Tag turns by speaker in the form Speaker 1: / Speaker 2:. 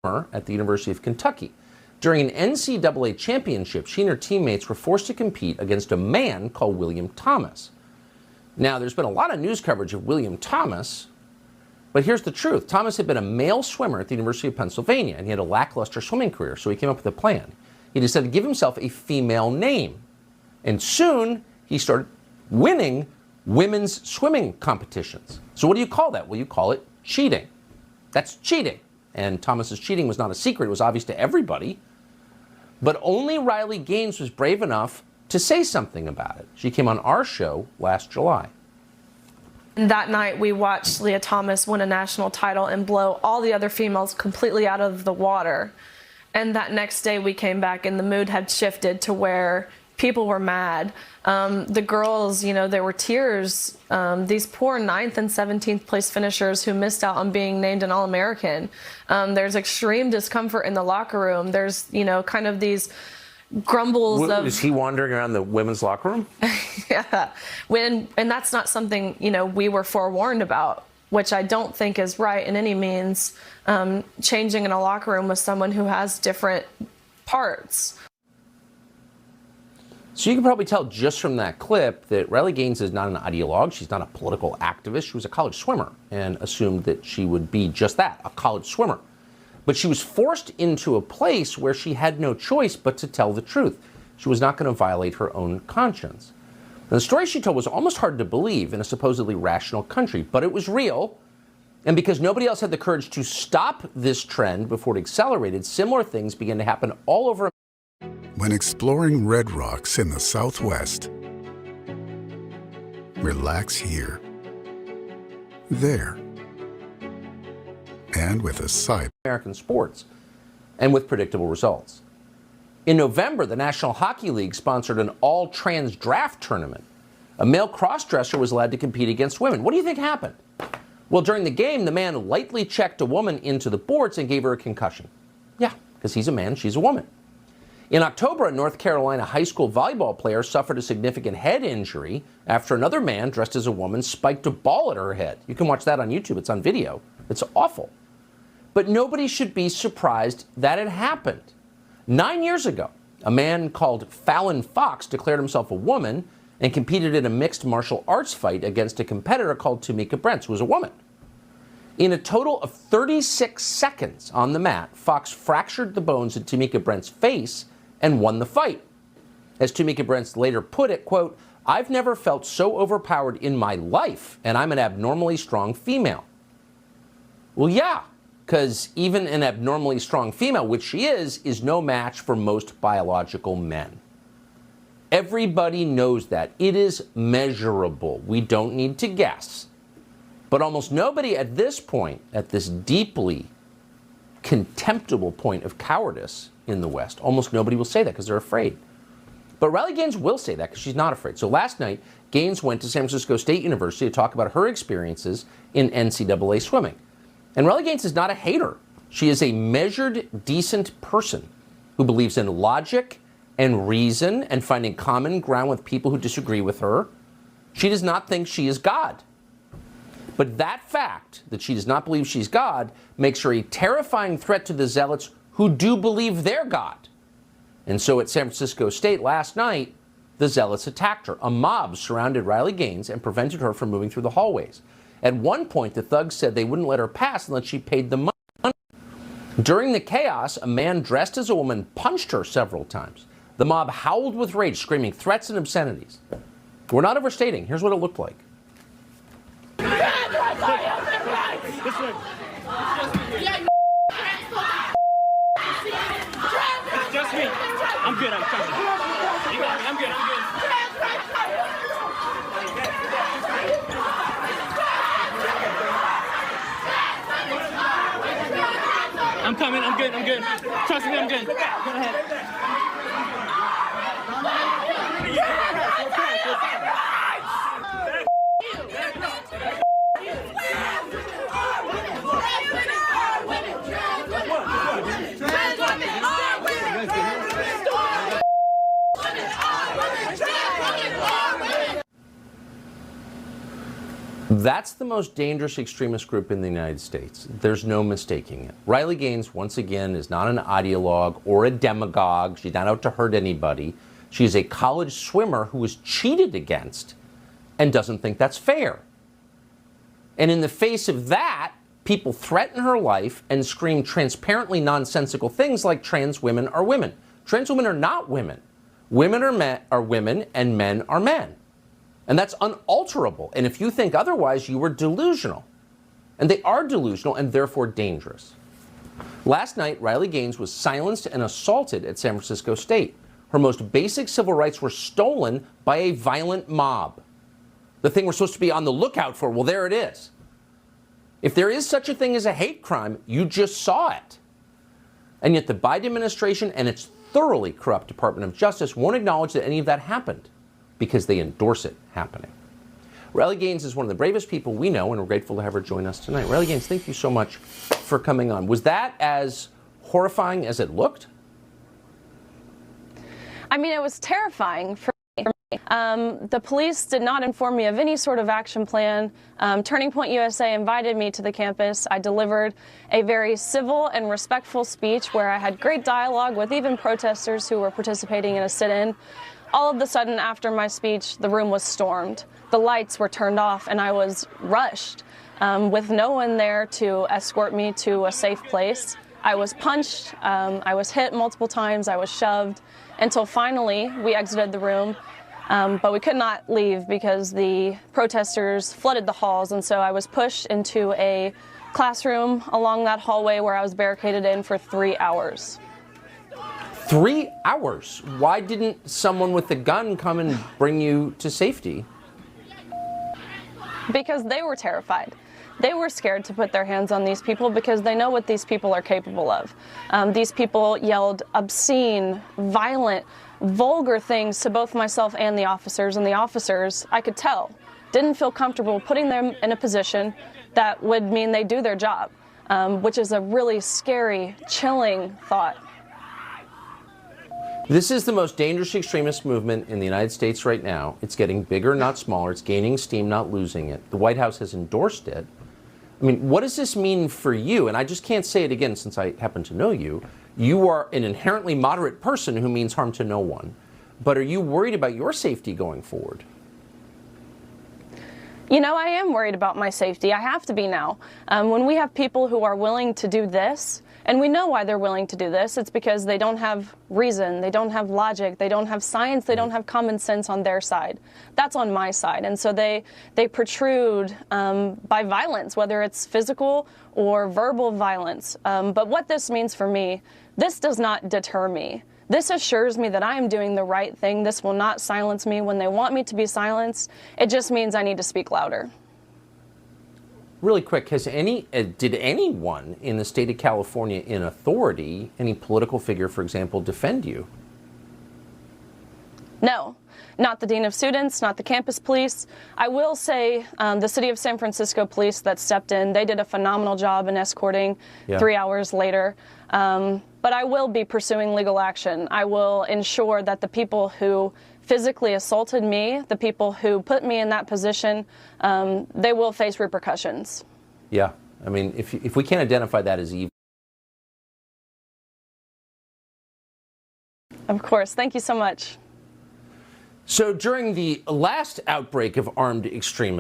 Speaker 1: at the University of Kentucky. During an NCAA championship, she and her teammates were forced to compete against a man called William Thomas. Now, there's been a lot of news coverage of William Thomas, but here's the truth. Thomas had been a male swimmer at the University of Pennsylvania, and he had a lackluster swimming career, so he came up with a plan. He decided to give himself a female name, and soon he started winning women's swimming competitions. So what do you call that? Well, you call it cheating. That's cheating. And Thomas's cheating was not a secret. It was obvious to everybody. But only Riley Gaines was brave enough to say something about it. She came on our show last July.
Speaker 2: That night, we watched Leah Thomas win a national title and blow all the other females completely out of the water. And that next day, we came back and the mood had shifted to where people were mad. The girls, there were tears. These poor 9th and 17th place finishers who missed out on being named an All-American. There's extreme discomfort in the locker room. There's, kind of these grumbles of...
Speaker 1: Is he wandering around the women's locker room?
Speaker 2: Yeah. And that's not something, we were forewarned about, which I don't think is right in any means, changing in a locker room with someone who has different parts.
Speaker 1: So you can probably tell just from that clip that Riley Gaines is not an ideologue. She's not a political activist. She was a college swimmer and assumed that she would be just that, a college swimmer. But she was forced into a place where she had no choice but to tell the truth. She was not going to violate her own conscience. And the story she told was almost hard to believe in a supposedly rational country, but it was real. And because nobody else had the courage to stop this trend before it accelerated, similar things began to happen all over.
Speaker 3: When exploring red rocks in the Southwest, relax here, there, and with a sight.
Speaker 1: American sports, and with predictable results. In November, the National Hockey League sponsored an all-trans draft tournament. A male cross-dresser was allowed to compete against women. What do you think happened? Well, during the game, the man lightly checked a woman into the boards and gave her a concussion. Yeah, because he's a man, she's a woman. In October, a North Carolina high school volleyball player suffered a significant head injury after another man dressed as a woman spiked a ball at her head. You can watch that on YouTube. It's on video. It's awful. But nobody should be surprised that it happened. 9 years ago, a man called Fallon Fox declared himself a woman and competed in a mixed martial arts fight against a competitor called Tamika Brents, who was a woman. In a total of 36 seconds on the mat, Fox fractured the bones in Tamika Brents' face and won the fight. As Tamika Brents later put it, quote, "I've never felt so overpowered in my life, and I'm an abnormally strong female." Well, yeah, because even an abnormally strong female, which she is no match for most biological men. Everybody knows that. It is measurable. We don't need to guess. But almost nobody at this point, at this deeply contemptible point of cowardice in the West, almost nobody will say that because they're afraid. But Riley Gaines will say that because she's not afraid. So last night, Gaines went to San Francisco State University to talk about her experiences in NCAA swimming. And Riley Gaines is not a hater. She is a measured, decent person who believes in logic and reason and finding common ground with people who disagree with her. She does not think she is God. But that fact, that she does not believe she's God, makes her a terrifying threat to the zealots who do believe they're God. And so at San Francisco State last night, the zealots attacked her. A mob surrounded Riley Gaines and prevented her from moving through the hallways. At one point, the thugs said they wouldn't let her pass unless she paid the money. During the chaos, a man dressed as a woman punched her several times. The mob howled with rage, screaming threats and obscenities. We're not overstating. Here's what it looked like.
Speaker 4: Just me. I'm good. I'm coming. You got me. I'm good. I'm coming. I'm good. I'm good. Trust me. I'm good. Go ahead.
Speaker 1: That's the most dangerous extremist group in the United States. There's no mistaking it. Riley Gaines, once again, is not an ideologue or a demagogue. She's not out to hurt anybody. She's a college swimmer who was cheated against and doesn't think that's fair. And in the face of that, people threaten her life and scream transparently nonsensical things like trans women are women. Trans women are not women. Women are women and men are men. And that's unalterable. And if you think otherwise, you are delusional. And they are delusional and therefore dangerous. Last night, Riley Gaines was silenced and assaulted at San Francisco State. Her most basic civil rights were stolen by a violent mob. The thing we're supposed to be on the lookout for, well, there it is. If there is such a thing as a hate crime, you just saw it. And yet the Biden administration and its thoroughly corrupt Department of Justice won't acknowledge that any of that happened because they endorse it happening. Riley Gaines is one of the bravest people we know, and we're grateful to have her join us tonight. Riley Gaines, thank you so much for coming on. Was that as horrifying as it looked?
Speaker 5: I mean, it was terrifying for me. The police did not inform me of any sort of action plan. Turning Point USA invited me to the campus. I delivered a very civil and respectful speech where I had great dialogue with even protesters who were participating in a sit-in. All of a sudden, after my speech, the room was stormed. The lights were turned off, and I was rushed with no one there to escort me to a safe place. I was punched, I was hit multiple times, I was shoved, until finally we exited the room. But we could not leave because the protesters flooded the halls, and so I was pushed into a classroom along that hallway where I was barricaded in for 3 hours.
Speaker 1: 3 hours? Why didn't someone with a gun come and bring you to safety?
Speaker 5: Because they were terrified. They were scared to put their hands on these people because they know what these people are capable of. These people yelled obscene, violent, vulgar things to both myself and the officers, I could tell, didn't feel comfortable putting them in a position that would mean they do their job, which is a really scary, chilling thought.
Speaker 1: This is the most dangerous extremist movement in the United States right now. It's getting bigger, not smaller. It's gaining steam, not losing it. The White House has endorsed it. I mean, what does this mean for you? And I just can't say it again since I happen to know you. You are an inherently moderate person who means harm to no one. But are you worried about your safety going forward?
Speaker 5: You know, I am worried about my safety. I have to be now. When we have people who are willing to do this, and we know why they're willing to do this, it's because they don't have reason, they don't have logic, they don't have science, they don't have common sense on their side. That's on my side. And so they protrude by violence, whether it's physical or verbal violence. But what this means for me, this does not deter me. This assures me that I am doing the right thing. This will not silence me when they want me to be silenced. It just means I need to speak louder.
Speaker 1: Really quick, did anyone in the state of California in authority, any political figure, for example, defend you?
Speaker 5: No, not the dean of students, not the campus police. I will say the city of San Francisco police that stepped in, they did a phenomenal job in escorting 3 hours later. But I will be pursuing legal action. I will ensure that the people who physically assaulted me, the people who put me in that position, they will face repercussions.
Speaker 1: Yeah, I mean, if we can't identify that as evil.
Speaker 5: Of course, thank you so much.
Speaker 1: So during the last outbreak of armed extremism,